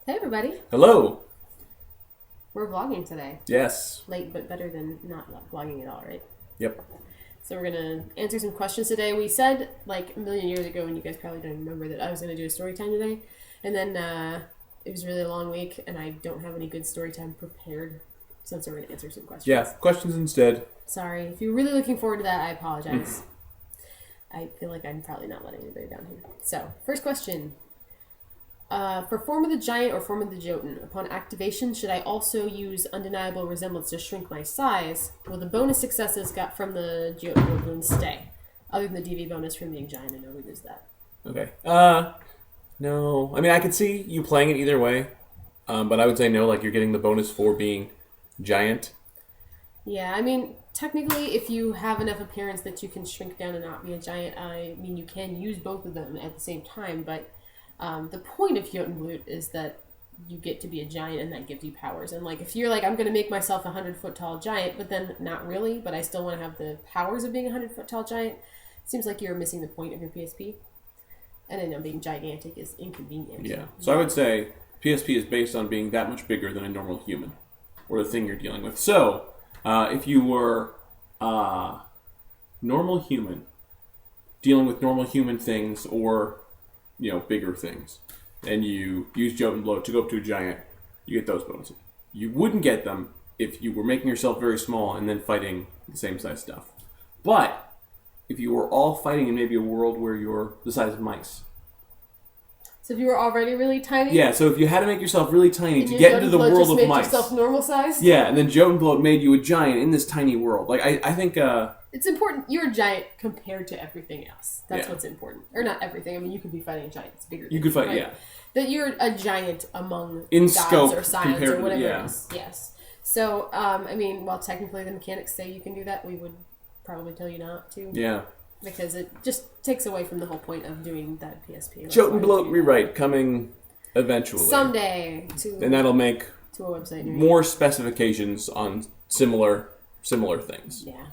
Hey everybody, Hello. we're vlogging today. Yes. Late, but better than not vlogging at all, right? Yep. So we're gonna answer some questions today. We said like a million years ago, and you guys probably don't remember that I was gonna do a story time today, and then it was really a long week, and I don't have any good story time prepared, since we're gonna answer some questions. Yeah. Questions instead. Sorry, if you're really looking forward to that, I apologize. I feel like I'm probably not letting anybody down here. So, first question. For Form of the Giant or Form of the Jotun, upon activation, should I also use Undeniable Resemblance to shrink my size? Will the bonus successes got from the Jotun boon stay? Other than the DV bonus from being giant, I know we lose that. Okay. No. I mean, I could see you playing it either way, but I would say no. Like you're getting the bonus for being giant. Yeah, I mean, technically, if you have enough appearance that you can shrink down and not be a giant, I mean, you can use both of them at the same time, but the point of Jotun Blut is that you get to be a giant and that gives you powers. And like, if you're like, I'm going to make myself a 100-foot tall giant, but then not really, but I still want to have the powers of being a 100-foot tall giant, seems like you're missing the point of your PSP. And I know being gigantic is inconvenient. Yeah. So I would say PSP is based on being that much bigger than a normal human, or the thing you're dealing with. So if you were normal human, dealing with normal human things, or bigger things, and you use Jotun Blow to go up to a giant, you get those bonuses. You wouldn't get them if you were making yourself very small and then fighting the same size stuff. But if you were all fighting in maybe a world where you're the size of mice. So if you were already really tiny? Yeah, so if you had to make yourself really tiny and to get into the Blow world just of made mice. yourself normal size? Yeah, and then Jotun Blow made you a giant in this tiny world. Like, I think... It's important. You're a giant compared to everything else. That's Yeah. what's important. Or not everything. I mean, you could be fighting a giant that's bigger than You could fight, right? yeah. That you're a giant among In gods scope or scions compared or to- whatever yeah. it is. Yes. So, I mean, while technically the mechanics say you can do that, we would probably tell you not to. Yeah. Because it just takes away from the whole point of doing that PSP. Jotun Blow rewrite coming eventually. Someday And that'll make to a website. more specifications on similar things. Yeah.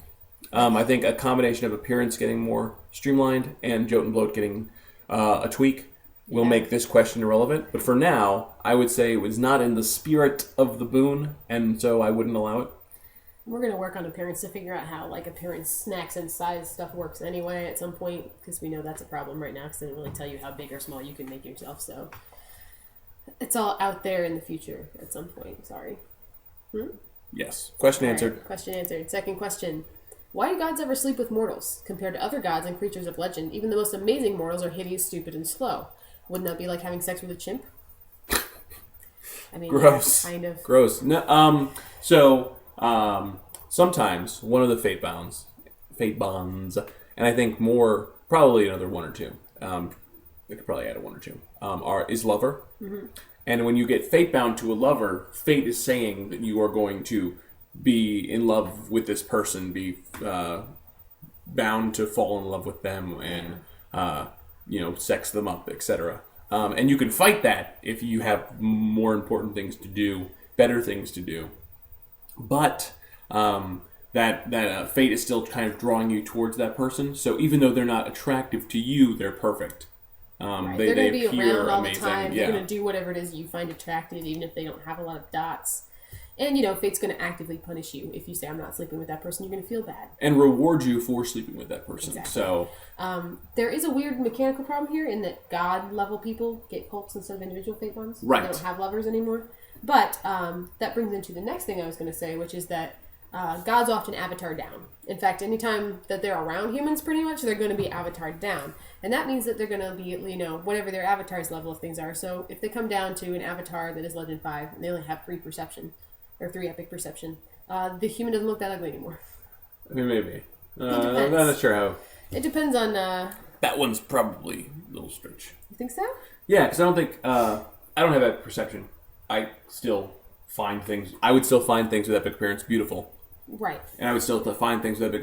I think a combination of appearance getting more streamlined and Jotun Bloat getting a tweak will make this question irrelevant. But for now, I would say it was not in the spirit of the boon, and so I wouldn't allow it. We're going to work on appearance to figure out how, like, appearance snacks and size stuff works anyway at some point, because we know that's a problem right now, because they don't really tell you how big or small you can make yourself, so it's all out there in the future at some point. Sorry. Yes. Question All answered. right, question answered. Second question. Why do gods ever sleep with mortals? Compared to other gods and creatures of legend, even the most amazing mortals are hideous, stupid, and slow. Wouldn't that be like having sex with a chimp? I mean, Gross. yeah, kind of. Gross. No, sometimes one of the fate bonds, and I think more, probably another one or two, we could probably add a one or two, is lover. Mm-hmm. And when you get fate bound to a lover, fate is saying that you are going to be in love with this person, be bound to fall in love with them, and sex them up, etc. And you can fight that if you have more important things to do, better things to do. But that fate is still kind of drawing you towards that person. So even though they're not attractive to you, they're perfect. Right. They're going to be appear around all amazing. the time. Yeah. They're going to do whatever it is you find attractive, even if they don't have a lot of dots. And, fate's going to actively punish you. If you say, I'm not sleeping with that person, you're going to feel bad. And reward you for sleeping with that person. Exactly. So there is a weird mechanical problem here in that God-level people get cults instead of individual fate bonds. Right. They don't have lovers anymore. But that brings into the next thing I was going to say, which is that gods often avatar down. In fact, anytime that they're around humans, pretty much, they're going to be avatared down. And that means that they're going to be, whatever their avatar's level of things are. So if they come down to an avatar that is Legend 5, and they only have 3 perception, or 3 epic perception, the human doesn't look that ugly anymore. I mean, maybe. depends. I'm not sure how. It depends on... That one's probably a little stretch. You think so? Yeah, because I don't think... I don't have that perception. I still find things... I would still find things with epic appearance beautiful. Right. And I would still find things with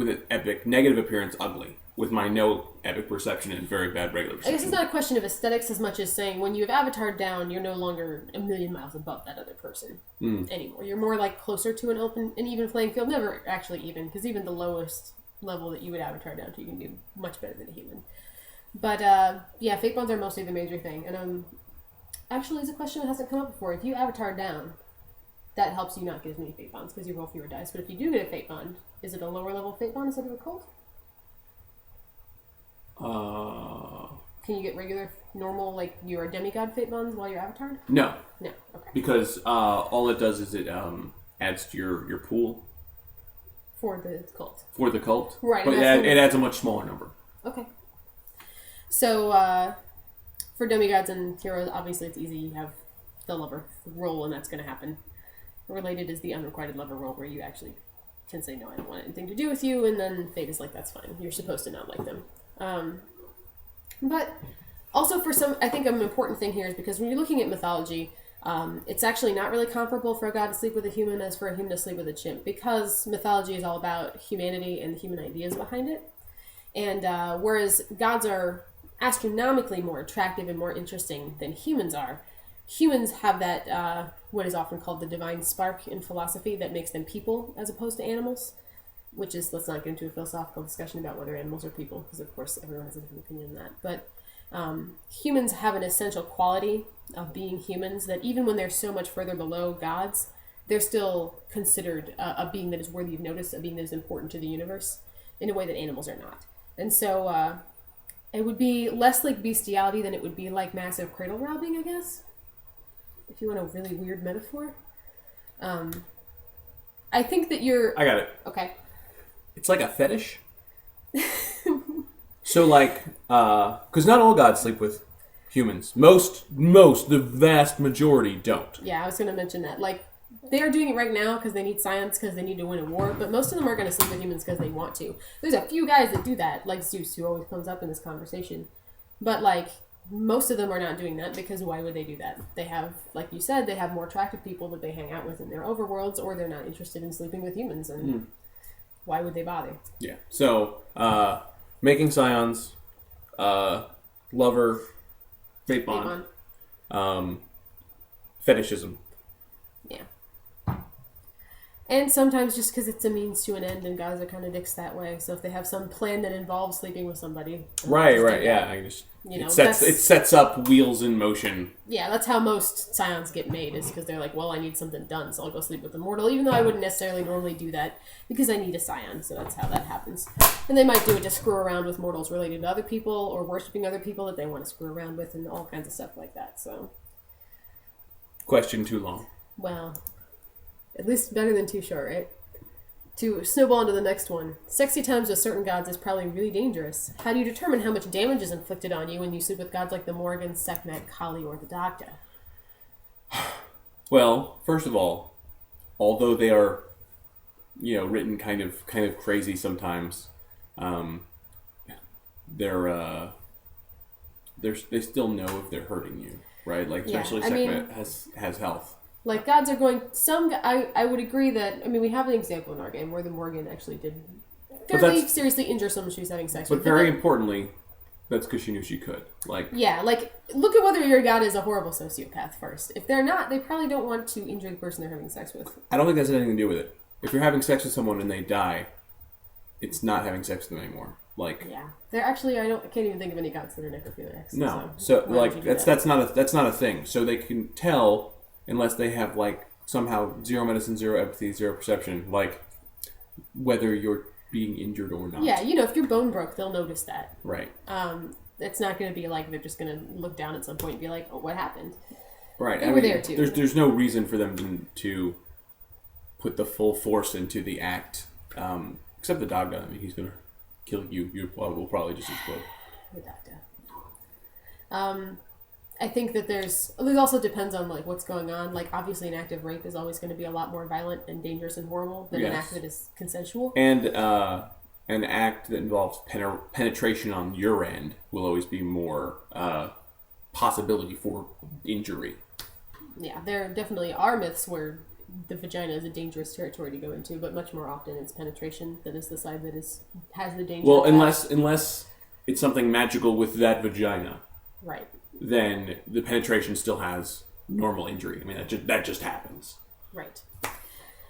an epic negative appearance ugly. With my no epic perception and very bad regular perception. I guess it's not a question of aesthetics as much as saying when you have avatared down, you're no longer a million miles above that other person anymore. You're more like closer to an open and even playing field. Never actually even, because even the lowest level that you would avatar down to, you can do much better than a human. But yeah, fate bonds are mostly the major thing. And actually is a question that hasn't come up before. If you avatar down, that helps you not get as many fate bonds because you roll fewer dice. But if you do get a fate bond, is it a lower level fate bond instead of a cult? Can you get regular, normal, like your demigod fate bonds while you're avatared? No. No. Okay. Because all it does is it adds to your pool. For the cult. For the cult. Right. But it adds a much smaller number. Okay. So, for demigods and heroes, obviously it's easy. You have the lover roll, and that's going to happen. Related is the unrequited lover roll, where you actually can say, no, I don't want anything to do with you, and then fate is like, that's fine. You're supposed to not like them. But also for some, I think an important thing here is because when you're looking at mythology, it's actually not really comparable for a god to sleep with a human as for a human to sleep with a chimp, because mythology is all about humanity and the human ideas behind it. And whereas gods are astronomically more attractive and more interesting than humans are, humans have that, what is often called the divine spark in philosophy that makes them people as opposed to animals, which is, let's not get into a philosophical discussion about whether animals are people, because of course everyone has a different opinion on that. But humans have an essential quality of being humans that even when they're so much further below gods, they're still considered a being that is worthy of notice, a being that is important to the universe in a way that animals are not. And so it would be less like bestiality than it would be like massive cradle robbing, I guess, if you want a really weird metaphor. I think that you're... I got it. Okay. It's like a fetish. So like, because not all gods sleep with humans. The vast majority don't. Yeah, I was going to mention that. Like, they are doing it right now because they need science, because they need to win a war, but most of them are going to sleep with humans because they want to. There's a few guys that do that, like Zeus, who always comes up in this conversation. But, like, most of them are not doing that because why would they do that? They have, like you said, they have more attractive people that they hang out with in their overworlds, or they're not interested in sleeping with humans, and why would they bother? Yeah. So, making Scions, lover, fate bond, fetishism. Yeah. And sometimes just because it's a means to an end, and guys are kind of dicks that way. So if they have some plan that involves sleeping with somebody, right, yeah, I just it sets up wheels in motion. Yeah, that's how most Scions get made, is because they're like, well, I need something done, so I'll go sleep with a mortal, even though I wouldn't necessarily normally do that because I need a Scion. So that's how that happens. And they might do it to screw around with mortals related to other people or worshiping other people that they want to screw around with, and all kinds of stuff like that. So, question too long. Well, at least better than too short, right? To snowball into the next one. Sexytimes with certain gods is probably really dangerous. How do you determine how much damage is inflicted on you when you sleep with gods like the Morrigan, Sekhmet, Kali, or the Dagda? Well, first of all, although they are, written kind of crazy sometimes, they still know if they're hurting you, right? Like, especially Sekhmet has health. Like, gods are going... I would agree that... I mean, we have an example in our game where the Morrigan actually did fairly seriously injure someone she was having sex with. But very importantly, that's because she knew she could. Like... Yeah, like, look at whether your god is a horrible sociopath first. If they're not, they probably don't want to injure the person they're having sex with. I don't think that's anything to do with it. If you're having sex with someone and they die, it's not having sex with them anymore. Like... Yeah. They're actually... I can't even think of any gods that are necrophiliacs. No. So like, that's not a thing. So they can tell... Unless they have, like, somehow zero medicine, zero empathy, zero perception, like, whether you're being injured or not. Yeah, if you're bone broke, they'll notice that. Right. It's not going to be like they're just going to look down at some point and be like, oh, what happened? Right. They were there, too. There's no reason for them to put the full force into the act, except the Dagda. I mean, he's going to kill you. You will probably just explode. The Dagda. I think that it also depends on, like, what's going on. Like, obviously an act of rape is always going to be a lot more violent and dangerous and horrible than an act that is consensual. And an act that involves penetration on your end will always be more possibility for injury. Yeah, there definitely are myths where the vagina is a dangerous territory to go into, but much more often it's penetration that is the side that has the danger. Well, unless it's something magical with that vagina. Right. Then the penetration still has normal injury. I mean, that just happens. Right.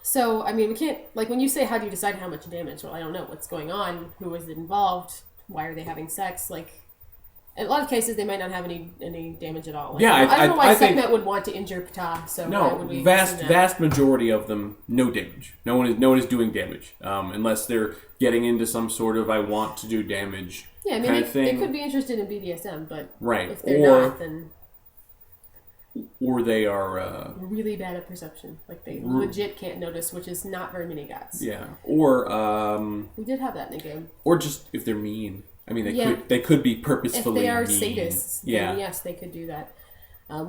So, I mean, we can't... Like, when you say, how do you decide how much damage? Well, I don't know. What's going on? Who is involved? Why are they having sex? Like, In a lot of cases, they might not have any damage at all. Like, Yeah, I don't know why I think Sekhmet would want to injure Ptah. So why no, would we vast majority of them, no damage. No one is doing damage, unless they're getting into some sort of I want to do damage. Yeah, I mean, kind of thing. they could be interested in BDSM, but right, if they're not, then or they are really bad at perception. Like they legit can't notice, which is not very many gods. Yeah, or we did have that in the game. Or just if they're mean. I mean, they could be purposefully if they are mean. sadists, then yes, they could do that. I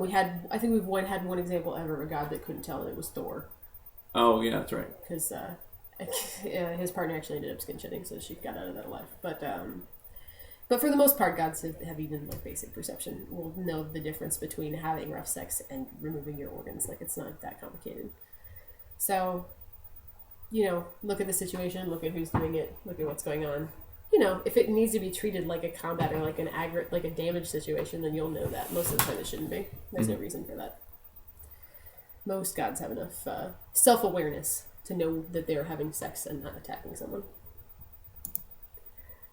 think we've had one example ever of a god that couldn't tell, and it was Thor. Oh yeah, that's right. Because his partner actually ended up skin shedding, so she got out of that alive. But for the most part, gods have even like basic perception. Will know the difference between having rough sex and removing your organs. Like it's not that complicated. So, look at the situation, look at who's doing it, look at what's going on. If it needs to be treated like a combat or like like a damage situation, then you'll know that. Most of the time, it shouldn't be. There's no reason for that. Most gods have enough self-awareness to know that they're having sex and not attacking someone.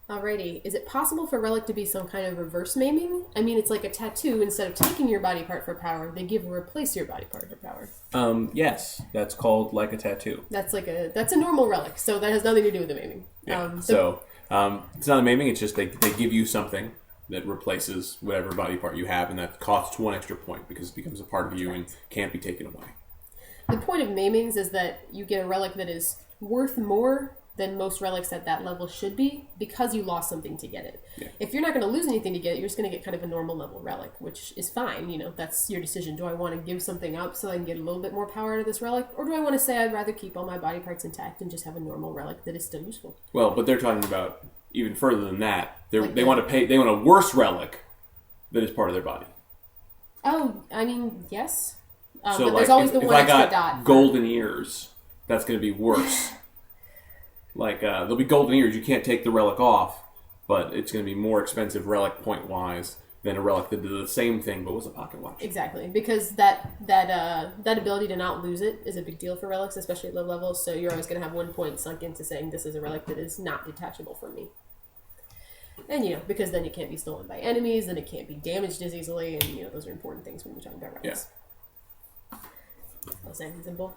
Alrighty, is it possible for relic to be some kind of reverse maiming? I mean, it's like a tattoo. Instead of taking your body part for power, they replace your body part for power. Yes, that's called like a tattoo. That's a normal relic, so that has nothing to do with the maiming. Yeah. It's not a maiming. It's just they give you something that replaces whatever body part you have, and that costs 1 extra point because it becomes a part of you and can't be taken away. The point of maimings is that you get a relic that is worth more than most relics at that level should be because you lost something to get it. Yeah. If you're not going to lose anything to get it, you're just going to get kind of a normal level relic, which is fine. That's your decision. Do I want to give something up so I can get a little bit more power out of this relic? Or do I want to say I'd rather keep all my body parts intact and just have a normal relic that is still useful? Well, but they're talking about even further than that. They want a worse relic that is part of their body. Oh, I mean, yes. So but there's always the one extra dot. If I got golden ears, that's going to be worse. There'll be golden ears. You can't take the relic off, but it's going to be more expensive relic point-wise than a relic that did the same thing but was a pocket watch. Exactly, because that ability to not lose it is a big deal for relics, especially at low levels, so you're always going to have 1 point sunk into saying this is a relic that is not detachable from me. And, because then it can't be stolen by enemies, then it can't be damaged as easily, and, those are important things when you're talking about relics. Yeah. That's nice and simple.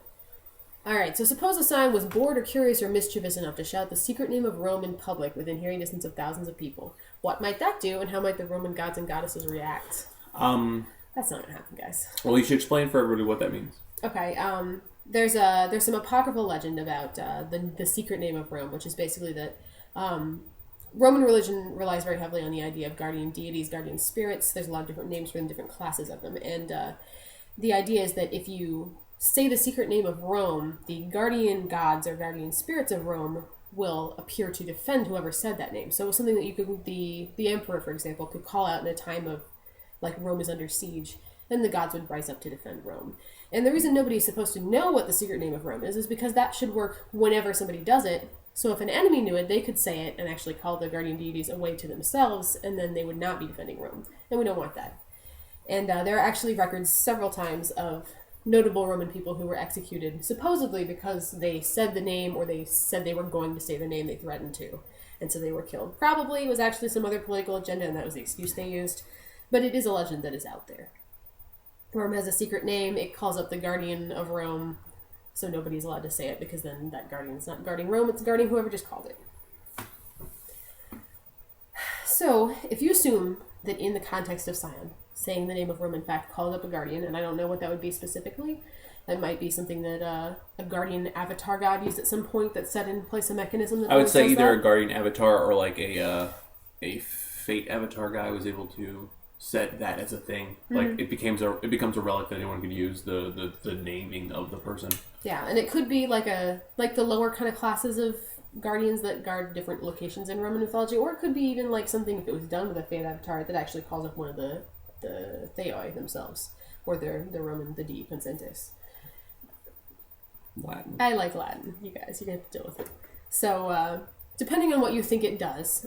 Alright, so suppose a Scion was bored or curious or mischievous enough to shout the secret name of Rome in public within hearing distance of thousands of people. What might that do, and how might the Roman gods and goddesses react? That's not going to happen, guys. Well, you should explain for everybody what that means. Okay, there's some apocryphal legend about the secret name of Rome, which is basically that Roman religion relies very heavily on the idea of guardian deities, guardian spirits. There's a lot of different names for them, different classes of them, and the idea is that if you say the secret name of Rome, the guardian gods or guardian spirits of Rome will appear to defend whoever said that name. So it was something that you could, the emperor, for example, could call out in a time of, like, Rome is under siege, then the gods would rise up to defend Rome. And the reason nobody's supposed to know what the secret name of Rome is because that should work whenever somebody does it. So if an enemy knew it, they could say it and actually call the guardian deities away to themselves, and then they would not be defending Rome. And we don't want that. And there are actually records several times of notable Roman people who were executed, supposedly because they said the name or they said they were going to say the name they threatened to. And so they were killed. Probably it was actually some other political agenda and that was the excuse they used. But it is a legend that is out there. Rome has a secret name. It calls up the guardian of Rome. So nobody's allowed to say it because then that guardian's not guarding Rome. It's guarding whoever just called it. So if you assume that in the context of Scion, saying the name of Rome, in fact, called up a guardian, and I don't know what that would be specifically. That might be something that a guardian avatar god used at some point that set in place a mechanism that I would say either a guardian avatar or like a fate avatar guy was able to set that as a thing. Mm-hmm. Like it becomes a relic that anyone could use, the naming of the person. Yeah, and it could be like the lower kind of classes of guardians that guard different locations in Roman mythology, or it could be even like something if it was done with a fate avatar that actually calls up one of the Theoi themselves, or the Dei Consentes. Latin. I like Latin, you guys. You're going to have to deal with it. So, depending on what you think it does,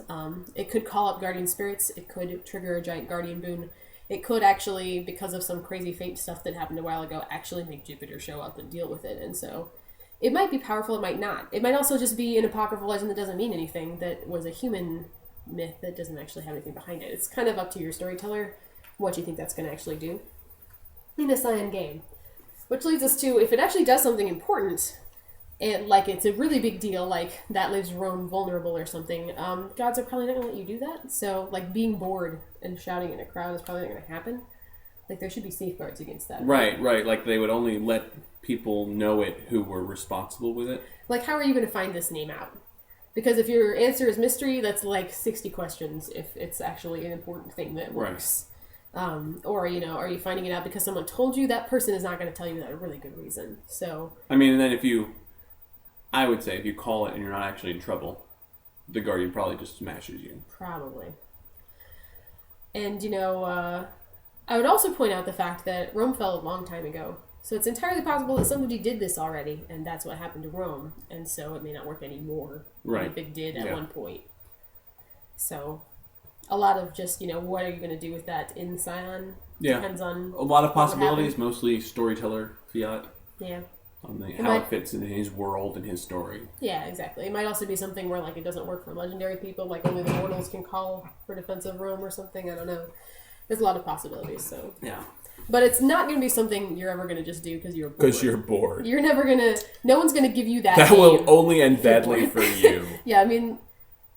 it could call up guardian spirits, it could trigger a giant guardian boon, it could actually, because of some crazy fate stuff that happened a while ago, actually make Jupiter show up and deal with it, and so it might be powerful, it might not. It might also just be an apocryphal legend that doesn't mean anything, that was a human myth that doesn't actually have anything behind it. It's kind of up to your storyteller what you think that's going to actually do in a Scion game. Which leads us to, if it actually does something important, and like it's a really big deal, like that leaves Rome vulnerable or something, gods are probably not going to let you do that. So like being bored and shouting in a crowd is probably not going to happen. Like there should be safeguards against that. Right. Like they would only let people know it who were responsible with it. Like how are you going to find this name out? Because if your answer is mystery, that's like 60 questions if it's actually an important thing that works. Right. Or, are you finding it out because someone told you? That person is not going to tell you that a really good reason. So, I mean, and then I would say if you call it and you're not actually in trouble, the guardian probably just smashes you. Probably. And, I would also point out the fact that Rome fell a long time ago. So it's entirely possible that somebody did this already, and that's what happened to Rome. And so it may not work anymore. Right. If it did at one point. So a lot of just, what are you going to do with that in Scion? Yeah. Depends on a lot of possibilities, mostly storyteller fiat. Yeah. On how it fits into his world and his story. Yeah, exactly. It might also be something where like it doesn't work for legendary people, like only the mortals can call for defense of Rome or something. I don't know. There's a lot of possibilities. So yeah, but it's not going to be something you're ever going to just do because you're bored. Because you're bored. You're never going to. No one's going to give you that. That will only end badly for you. Yeah, I mean,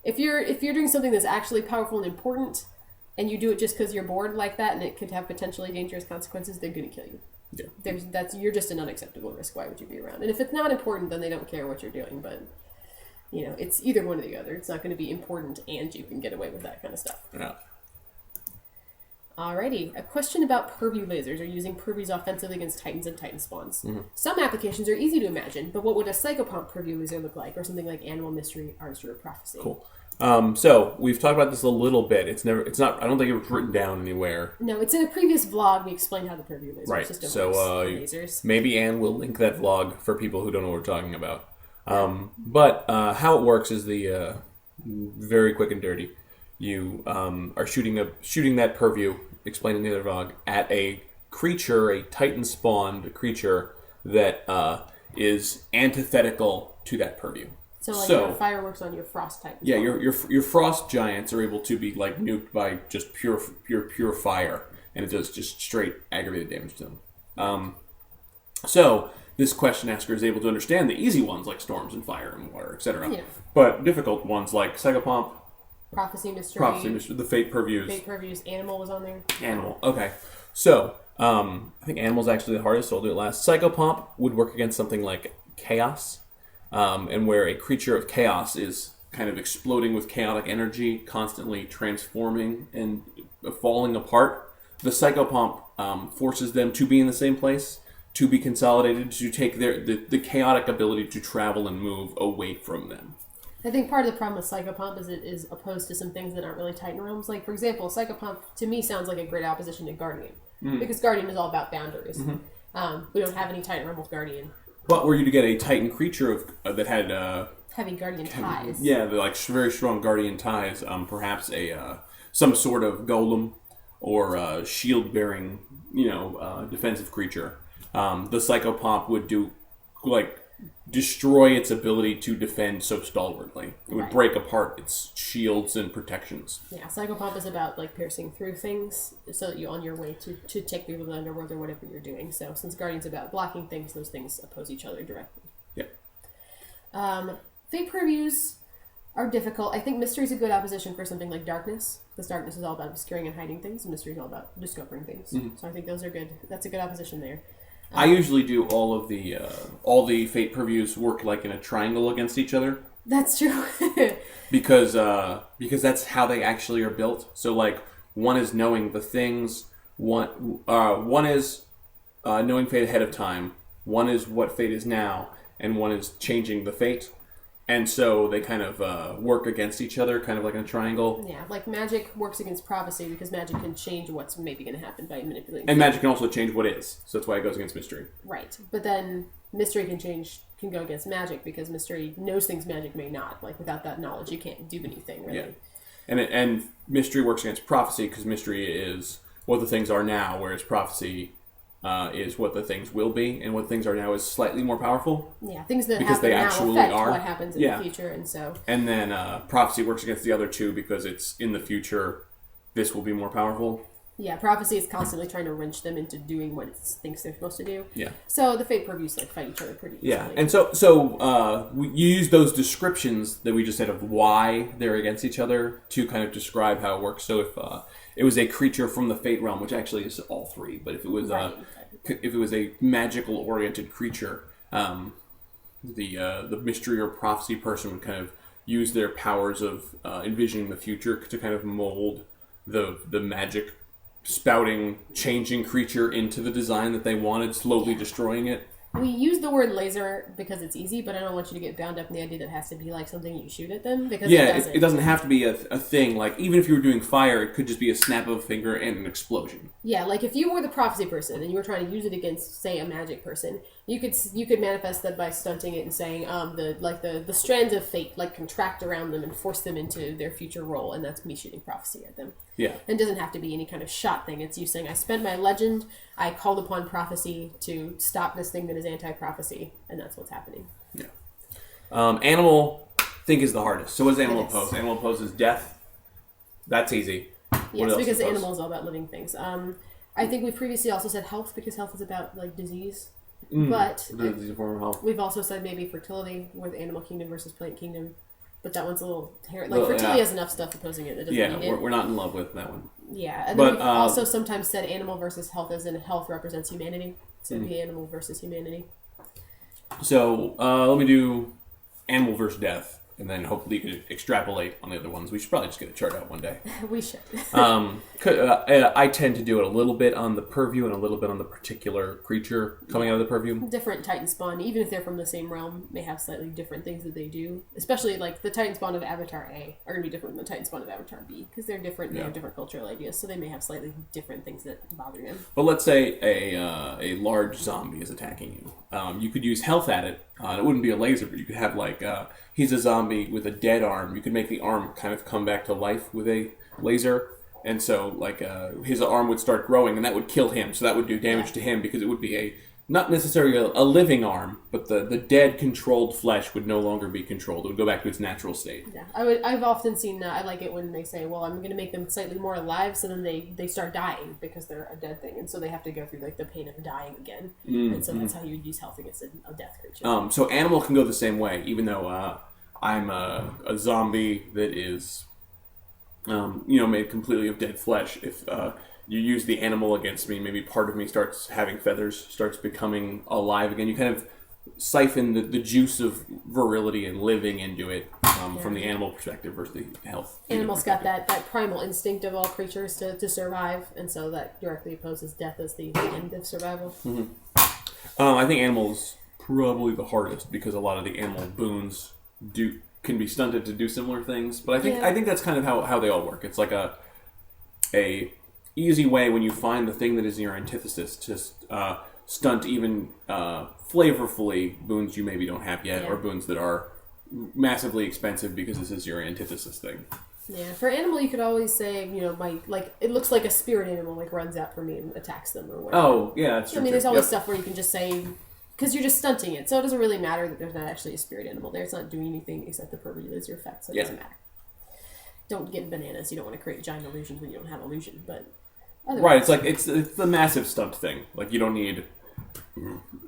if you're doing something that's actually powerful and important, and you do it just because you're bored like that, and it could have potentially dangerous consequences, they're going to kill you. Yeah. You're just an unacceptable risk. Why would you be around? And if it's not important, then they don't care what you're doing. But it's either one or the other. It's not going to be important, and you can get away with that kind of stuff. Yeah. Alrighty, a question about purview lasers or using purviews offensively against titans and titan spawns. Mm-hmm. Some applications are easy to imagine, but what would a Psychopomp purview laser look like, or something like Animal Mystery, Artistry, or Prophecy? Cool. So we've talked about this a little bit. It's not. I don't think it was written down anywhere. No, it's in a previous vlog. We explained how the purview laser system works. Lasers. Maybe Anne will link that vlog for people who don't know what we're talking about. But how it works is the very quick and dirty. You are shooting that purview, explained in the other vlog, at a creature, a Titan spawned creature that is antithetical to that purview. So fireworks on your frost type. Yeah, your frost giants are able to be like nuked by just pure fire, and it does just straight aggravated damage to them. So this question asker is able to understand the easy ones like storms and fire and water, etc. Yeah. But difficult ones like Psychopomp, Prophecy Mystery, the Fate Purviews. Fate Purviews, Animal was on there. Animal, okay. So I think Animal's actually the hardest, so I'll do it last. Psychopomp would work against something like Chaos. And where a creature of chaos is kind of exploding with chaotic energy, constantly transforming and falling apart, the Psychopomp forces them to be in the same place, to be consolidated, to take the chaotic ability to travel and move away from them. I think part of the problem with Psychopomp is it is opposed to some things that aren't really Titan realms. Like, for example, Psychopomp, to me, sounds like a great opposition to Guardian. Mm-hmm. Because Guardian is all about boundaries. Mm-hmm. We don't have any Titan realm with Guardian. But were you to get a Titan creature that had heavy guardian ties? Yeah, like very strong guardian ties. Perhaps some sort of golem or shield bearing, defensive creature. The Psychopomp would destroy its ability to defend so stalwartly. It would break apart its shields and protections. Yeah, Psychopomp is about piercing through things so that you're on your way to take people to the underworld or whatever you're doing. So since Guardian's about blocking things, those things oppose each other directly. Yeah. Fate Purviews are difficult. I think Mystery's a good opposition for something like Darkness, because Darkness is all about obscuring and hiding things, and Mystery's all about discovering things. Mm-hmm. So I think those are good. That's a good opposition there. I usually do all the Fate Purviews work like in a triangle against each other. That's true. because that's how they actually are built. So one is knowing the things, one is knowing fate ahead of time, one is what fate is now, and one is changing the fate. And so they kind of work against each other, kind of like in a triangle. Yeah, like magic works against prophecy because magic can change what's maybe going to happen by manipulating. And magic can also change what is, so that's why it goes against mystery. Right, but then mystery can go against magic because mystery knows things magic may not. Like without that knowledge, you can't do anything really. Yeah, and mystery works against prophecy because mystery is what the things are now, whereas prophecy is what the things will be, and what things are now is slightly more powerful. Yeah, things that because happen they now actually affect are. what happens in the future, and so... And then prophecy works against the other two because it's in the future, this will be more powerful. Yeah, prophecy is constantly trying to wrench them into doing what it thinks they're supposed to do. Yeah. So the fate purviews like fight each other pretty easily. Yeah, and so you use those descriptions that we just said of why they're against each other to kind of describe how it works. So if it was a creature from the Fate realm, which actually is all three, but if it was a magical oriented creature, the mystery or prophecy person would kind of use their powers of envisioning the future to kind of mold the magic spouting, changing creature into the design that they wanted, slowly destroying it. We use the word laser because it's easy, but I don't want you to get bound up in the idea that it has to be like something you shoot at them, because it doesn't have to be a thing. Like, even if you were doing fire, it could just be a snap of a finger and an explosion. Yeah, like if you were the prophecy person and you were trying to use it against, say, a magic person, you could manifest that by stunting it and saying the strands of fate like contract around them and force them into their future role, and that's me shooting prophecy at them. Yeah. It doesn't have to be any kind of shot thing. It's you saying, I spent my legend, I called upon prophecy to stop this thing that is anti-prophecy, and that's what's happening. Yeah. Animal, I think, is the hardest. So what does animal oppose? Animal opposes death. That's easy. Yes, because animal is all about living things. I think we previously also said health, because health is about like disease. But disease a form of health. We've also said maybe fertility with animal kingdom versus plant kingdom. But that one's a little... fertility has enough stuff opposing it that doesn't need it. We're not in love with that one. Yeah, and then we've also sometimes said animal versus health, as in health represents humanity. So it'd be animal versus humanity. So let me do animal versus death, and then hopefully you can extrapolate on the other ones. We should probably just get a chart out one day. We should. I tend to do it a little bit on the purview and a little bit on the particular creature coming out of the purview. Different Titan spawn, even if they're from the same realm, may have slightly different things that they do. Especially like the Titan spawn of Avatar A are going to be different than the Titan spawn of Avatar B, because they're different and they have different cultural ideas, so they may have slightly different things that bother them. But let's say a large zombie is attacking you. You could use health at it. It wouldn't be a laser, but you could have like he's a zombie with a dead arm. You could make the arm kind of come back to life with a laser, and so like his arm would start growing, and that would kill him. So that would do damage to him, because it would be not necessarily a living arm, but the dead controlled flesh would no longer be controlled. It would go back to its natural state. Yeah, I've often seen I like it when they say, well, I'm going to make them slightly more alive, so then they start dying because they're a dead thing, and so they have to go through like the pain of dying again. And so that's how you would use health against a death creature. So animal can go the same way, even though I'm a zombie that is made completely of dead flesh. If you use the animal against me, maybe part of me starts having feathers, starts becoming alive again. You kind of siphon the juice of virility and living into it from the animal perspective versus the health. Animals got that primal instinct of all creatures to survive, and so that directly opposes death as the end of survival. I think animals probably the hardest, because a lot of the animal boons can be stunted to do similar things. But I think that's kind of how they all work. It's like a easy way, when you find the thing that is your antithesis, to stunt even flavorfully boons you maybe don't have yet, or boons that are massively expensive because this is your antithesis thing. Yeah, for animal you could always say, it looks like a spirit animal runs out for me and attacks them or whatever. Oh, yeah, that's true. I mean, there's always stuff where you can just say, because you're just stunting it, so it doesn't really matter that there's not actually a spirit animal there. It's not doing anything except the purview is your effect, so it doesn't matter. Don't get bananas. You don't want to create giant illusions when you don't have illusion, but right. It's like it's the massive stunt thing. Like you don't need a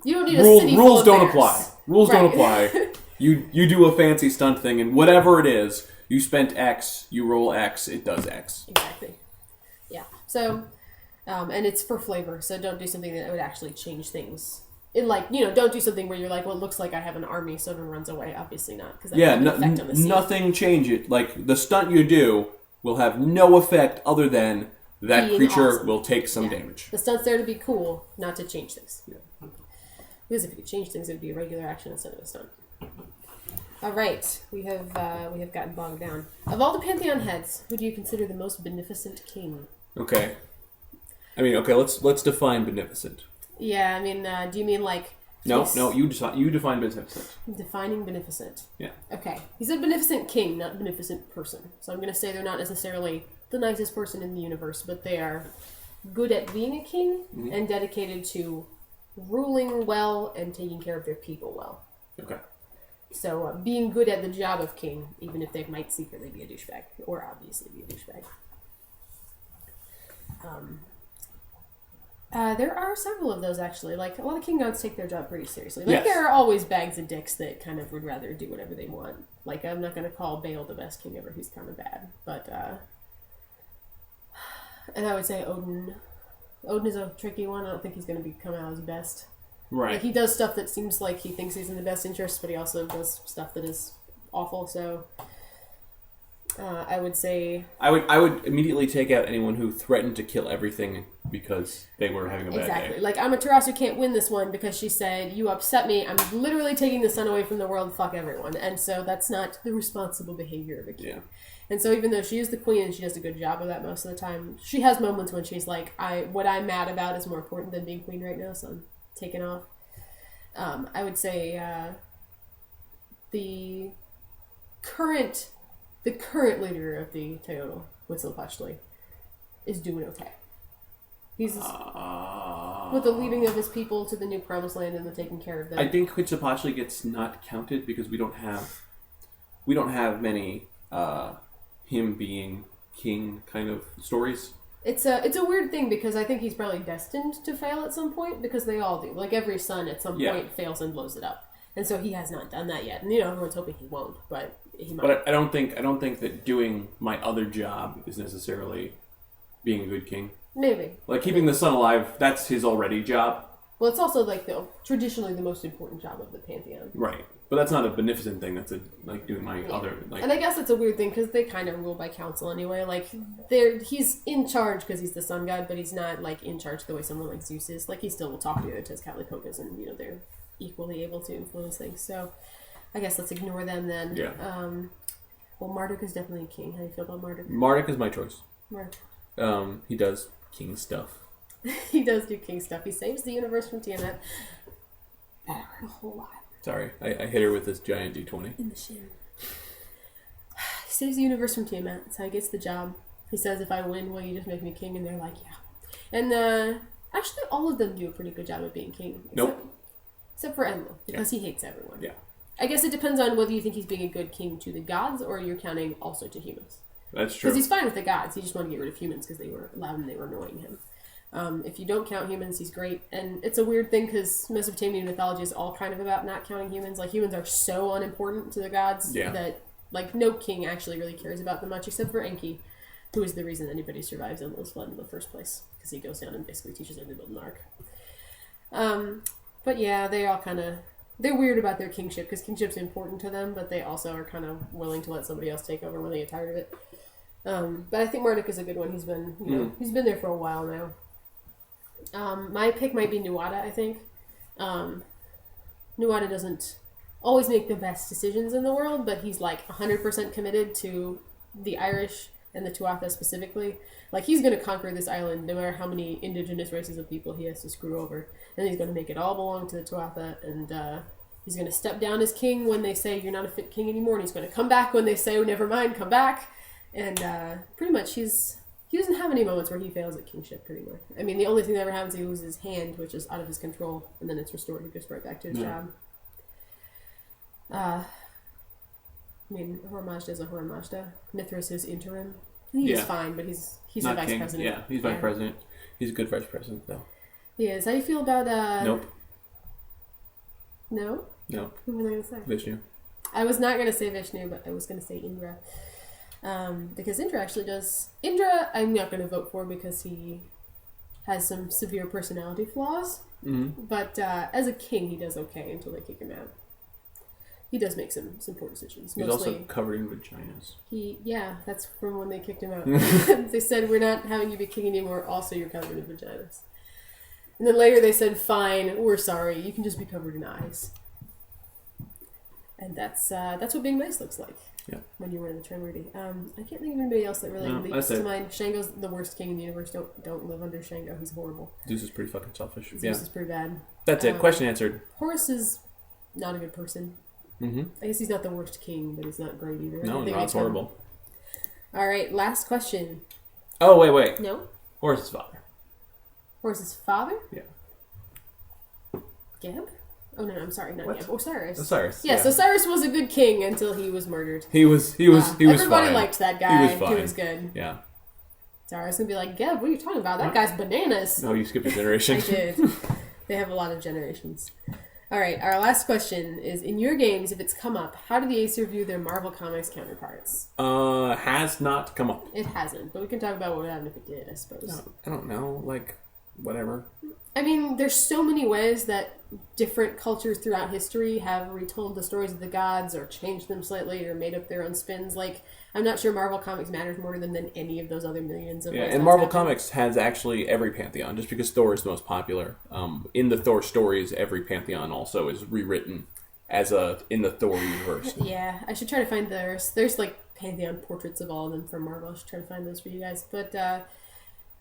city full of don't bears. apply. Rules don't apply. You do a fancy stunt thing, and whatever it is, you spent X, you roll X, it does X. Exactly. Yeah. So, and it's for flavor. So don't do something that would actually change things. Don't do something where you're like, well, it looks like I have an army, so everyone runs away. Obviously not, because that has an effect on the scene. Nothing change it. Like the stunt you do will have no effect other than that creature will take some damage. The stunt's there to be cool, not to change things. Yeah. Because if you could change things, it would be a regular action instead of a stunt. All right, we have gotten bogged down. Of all the Pantheon heads, who do you consider the most beneficent king? Okay. Let's define beneficent. Yeah, I mean, do you mean like... No, you define beneficent. Defining beneficent. Yeah. Okay. He's a beneficent king, not beneficent person. So I'm going to say they're not necessarily the nicest person in the universe, but they are good at being a king Mhm. and dedicated to ruling well and taking care of their people well. Okay. So being good at the job of king, even if they might secretly be a douchebag, or obviously be a douchebag. There are several of those, actually. Like, a lot of king gods take their job pretty seriously. Like, Yes. there are always bags of dicks that kind of would rather do whatever they want. Like, I'm not going to call Baal the best king ever. He's kind of bad. But, and I would say Odin. Odin is a tricky one. I don't think he's going to come out as best. Right. Like, he does stuff that seems like he thinks he's in the best interest, but he also does stuff that is awful, so... I would say... I would immediately take out anyone who threatened to kill everything because they were having a bad Exactly. day. Like, Amaterasu can't win this one because she said, you upset me, I'm literally taking the sun away from the world, fuck everyone. And so that's not the responsible behavior of a king. Yeah. And so even though she is the queen and she does a good job of that most of the time, she has moments when she's like, what I'm mad about is more important than being queen right now, so I'm taking off. I would say the current leader of the Toyota, Huitzilopochtli, is doing okay. He's with the leading of his people to the new promised land and the taking care of them. I think Huitzilopochtli gets not counted because we don't have many him being king kind of stories. It's a weird thing because I think he's probably destined to fail at some point because they all do. Like every son at some point fails and blows it up. And so he has not done that yet. And everyone's hoping he won't, but he might. But I don't think that doing my other job is necessarily being a good king. Maybe. Like keeping the sun alive, that's his already job. Well, it's also like traditionally the most important job of the pantheon. Right. But that's not a beneficent thing. That's doing my other... And I guess it's a weird thing because they kind of rule by council anyway. Like, he's in charge because he's the sun god, but he's not like in charge the way someone like Zeus is. Like, he still will talk to the other Tezcatlipoca's and, they're equally able to influence things. So, I guess let's ignore them then. Yeah. Well, Marduk is definitely a king. How do you feel about Marduk? Marduk is my choice. Marduk. He does king stuff. He does do king stuff. He saves the universe from Tiamat. That hurt a whole lot. Sorry, I hit her with this giant D20. In the shin. He saves the universe from Tiamat. That's how he gets the job. He says, if I win, will you just make me king? And they're like, yeah. And actually, all of them do a pretty good job of being king. Except for Enlil, because he hates everyone. Yeah. I guess it depends on whether you think he's being a good king to the gods or you're counting also to humans. That's true. Because he's fine with the gods. He just wanted to get rid of humans because they were loud and they were annoying him. If you don't count humans, he's great. And it's a weird thing because Mesopotamian mythology is all kind of about not counting humans. Like, humans are so unimportant to the gods that, like, no king actually really cares about them much except for Enki, who is the reason anybody survives Enlil's flood in the first place. Because he goes down and basically teaches them to build an ark. But yeah, they all kind of... They're weird about their kingship because kingship's important to them, but they also are kind of willing to let somebody else take over when they get tired of it. But I think Marduk is a good one. He's been, he's been there for a while now. My pick might be Nuada, I think. Nuada doesn't always make the best decisions in the world, but he's like 100% committed to the Irish and the Tuatha specifically. Like, he's going to conquer this island no matter how many indigenous races of people he has to screw over. And he's going to make it all belong to the Tuatha, and he's going to step down as king when they say you're not a fit king anymore, and he's going to come back when they say, oh, never mind, come back. And pretty much he doesn't have any moments where he fails at kingship, pretty much. I mean, the only thing that ever happens is he loses his hand, which is out of his control, and then it's restored. He goes right back to his job. I mean, Hormazda is a Hormazda. Mithras is interim. He's fine, but he's not a vice king. president. Yeah, he's vice president. He's a good vice president, though. He is. How do you feel about... Nope. No? Nope. Who was I going to say? Vishnu. I was not going to say Vishnu, but I was going to say Indra. Because Indra actually does... Indra, I'm not going to vote for because he has some severe personality flaws. Mm-hmm. But as a king, he does okay until they kick him out. He does make some poor decisions. He's mostly, also covered in vaginas. That's from when they kicked him out. They said, we're not having you be king anymore, also you're covered in vaginas. And then later they said, fine, we're sorry, you can just be covered in eyes. And that's what being nice looks like. Yeah. When you were in the Tremority. I can't think of anybody else that really leaps to mind. Shango's the worst king in the universe. Don't live under Shango. He's horrible. Zeus is pretty fucking selfish. Zeus is pretty bad. That's it. Question answered. Horus is not a good person. Mm-hmm. I guess he's not the worst king, but he's not great either. No, not horrible. All right, last question. Oh, wait. No? Horus's father. Horse's father? Yeah. Geb? Oh no, I'm sorry, not What? Geb. Osiris. Osiris. Yes, Osiris was a good king until he was murdered. He was Everybody fine. liked that guy. He was fine. He was good. Yeah. Sorry, I was gonna be like, Geb, what are you talking about? That guy's bananas. No, you skipped a generation. I did. They have a lot of generations. All right, our last question is: in your games, if it's come up, how do the Acer view their Marvel Comics counterparts? Has not come up. It hasn't, but we can talk about what would happen if it did, I suppose. No, I don't know. Like, whatever. I mean, there's so many ways that different cultures throughout history have retold the stories of the gods or changed them slightly or made up their own spins. Like, I'm not sure Marvel Comics matters more than any of those other millions of ways. Yeah, and Marvel Comics has actually every pantheon, just because Thor is the most popular. In the Thor stories, every pantheon also is rewritten in the Thor universe. Yeah, I should try to find there's like pantheon portraits of all of them from Marvel. I should try to find those for you guys. But, I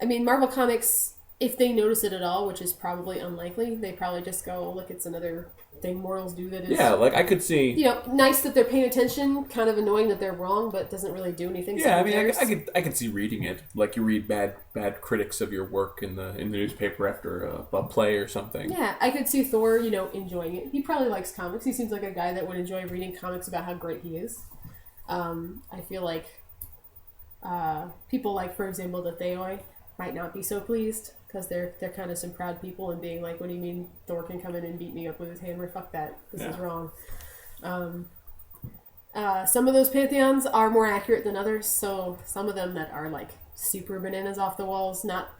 mean, Marvel Comics, if they notice it at all, which is probably unlikely, they probably just go, look, it's another thing mortals do that is... Yeah, like, I could see... You know, nice that they're paying attention, kind of annoying that they're wrong, but doesn't really do anything. Yeah, I mean, I could see reading it. Like, you read bad critics of your work in the newspaper after a play or something. Yeah, I could see Thor, enjoying it. He probably likes comics. He seems like a guy that would enjoy reading comics about how great he is. I feel like people like, for example, the Theoi might not be so pleased, because they're kind of some proud people and being like, what do you mean Thor can come in and beat me up with his hammer? Fuck that. This is wrong. Some of those pantheons are more accurate than others, so some of them that are like super bananas off the walls, not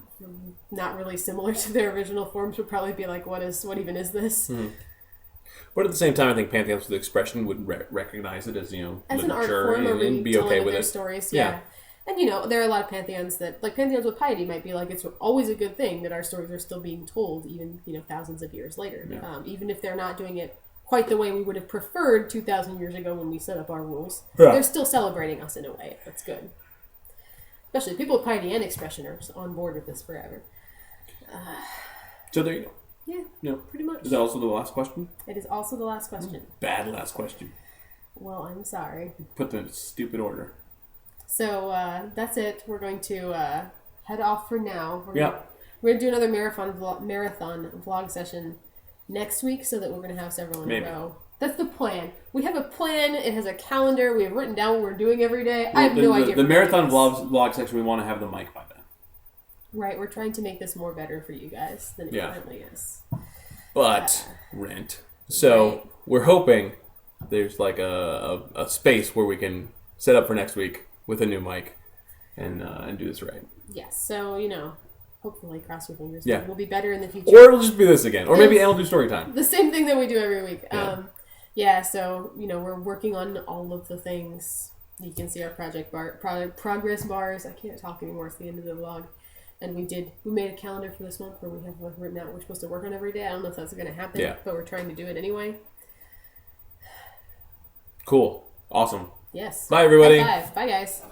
really similar to their original forms, would probably be like, what even is this? Mm-hmm. But at the same time, I think pantheons with expression would recognize it as, as an art literature form, and be okay with their it. Stories, yeah. And, there are a lot of pantheons that, like pantheons with piety might be like, it's always a good thing that our stories are still being told, even, thousands of years later. Yeah. Even if they're not doing it quite the way we would have preferred 2,000 years ago when we set up our rules. Yeah. They're still celebrating us in a way. That's good. Especially people with piety and expression are on board with this forever. So there you go. Yeah, pretty much. Is that also the last question? It is also the last question. Bad last question. Well, I'm sorry. Put them in stupid order. So that's it. We're going to head off for now. We're Yeah. going to do another marathon vlog session next week, so that we're going to have several in a row. That's the plan. We have a plan. It has a calendar. We have written down what we're doing every day. I have no idea. The marathon vlog section, we want to have the mic by then. Right. We're trying to make this more better for you guys than it currently is. But rent. So we're hoping there's like a space where we can set up for next week with a new mic and do this right. Yes. So, hopefully, cross your fingers. Yeah. We'll be better in the future. Or it'll just be this again. Or maybe Anne will do story time. The same thing that we do every week. Yeah. So, we're working on all of the things. You can see our progress bars. I can't talk anymore. It's the end of the vlog. And we made a calendar for this month where we have written out we're supposed to work on every day. I don't know if that's going to happen, but we're trying to do it anyway. Cool. Awesome. Yes. Bye, everybody. High five. Bye, guys.